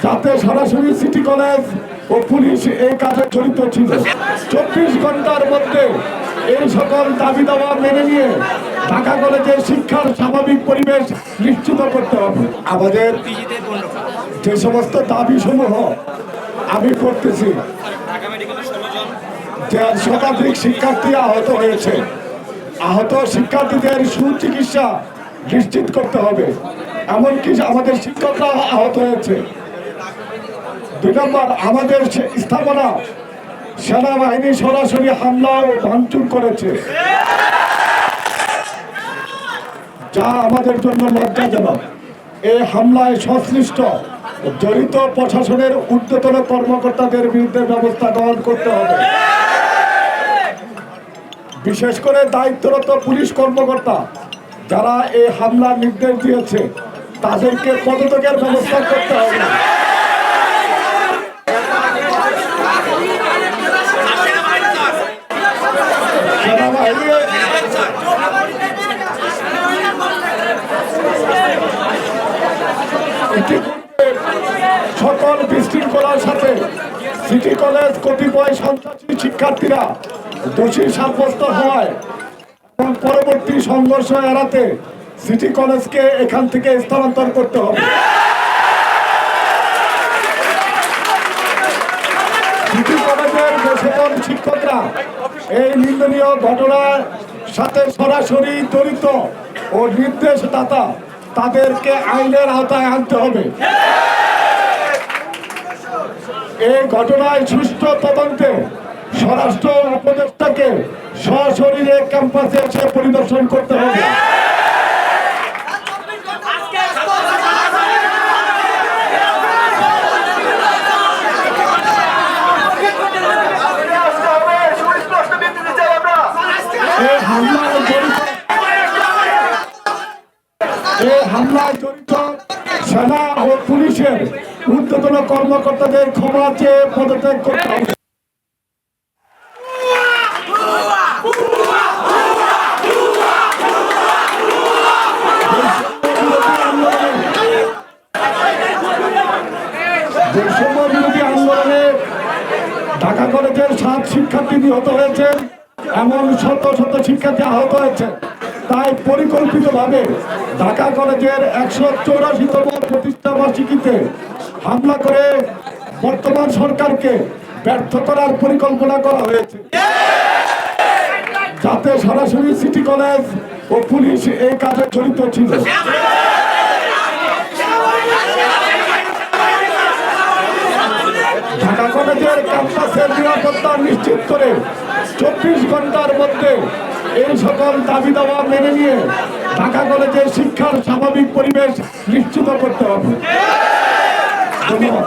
যাতে সরাসরি city college ও police এই কাজে জড়িত ছিল। 24 ঘন্টার মধ্যে এই সকল দাবি দাওয়া মেনে নিয়ে ঢাকা কলেজের শিক্ষার স্বাভাবিক পরিবেশ নিশ্চিত করতে হবে। আমাদের যে সমস্ত দাবি সমূহ আমি করতেছি, যে শতাধিক শিক্ষার্থী আহত হয়েছে, আহত শিক্ষার্থীদের সুচিকিৎসা নিশ্চিত করতে হবে। এমনকি আমাদের শিক্ষকরা আহত হয়েছে। 2 নম্বর, আমাদের স্থাপনা সেনাবাহিনী সরাসরি হামলা ও ভাঙচুর করেছে, যা আমাদের জন্য লজ্জাজনক। এই হামলায় সংশ্লিষ্ট জড়িত প্রশাসনের ঊর্ধ্বতন কর্মকর্তাদের বিরুদ্ধে ব্যবস্থা গ্রহণ করতে হবে। বিশেষ করে দায়িত্বরত পুলিশ কর্মকর্তা যারা এই হামলার নির্দেশ দিয়েছে তাদেরকে পদত্যাগের ব্যবস্থা করতে হবে। সকল বিশৃঙ্খলার সাথে সিটি কলেজ কতিপয় সন্ত্রাসী শিক্ষার্থীরা দোষী সাব্যস্ত হওয়ায় এবং পরবর্তী সংঘর্ষ এড়াতে সিটি কলেজকে এখান থেকে স্থানান্তর করতে হবে। সিটি কলেজের সকল শিক্ষকরা এই নিন্দনীয় ঘটনার সাথে সরাসরি জড়িত ও নির্দেশদাতা তাদেরকে আইনের আওতায় আনতে হবে। এই ঘটনায় সুষ্ঠু তদন্তে স্বরাষ্ট্র উপদেষ্টাকে সশরীরে ক্যাম্পাসে এসে পরিদর্শন করতে হবে। এই হামলায় জড়িত সেনা ও পুলিশের ঊর্ধ্বতন কর্মকর্তাদের ক্ষমা চেয়ে পদত্যাগ করতে হবে। বিরোধী আন্দোলনে ঢাকা কলেজের 7 শিক্ষার্থী নিহত হয়েছেন, এমন শত শত শিক্ষার্থী আহত হয়েছে। তাই পরিকল্পিতভাবে ঢাকা কলেজের 184তম প্রতিষ্ঠা বার্ষিকীতে হামলা করে বর্তমান সরকারকে ব্যর্থ করার পরিকল্পনা করা হয়েছে, যাতে সরাসরি সিটি কলেজ ও পুলিশ এই কাজে জড়িত ছিল। ঢাকা কলেজের ক্যাম্পাসের নিরাপত্তা নিশ্চিত করে 24 ঘন্টার মধ্যে এই সকল দাবি দাওয়া মেনে নিয়ে ঢাকা কলেজের শিক্ষার স্বাভাবিক পরিবেশ নিশ্চিত করতে হবে। ধন্যবাদ।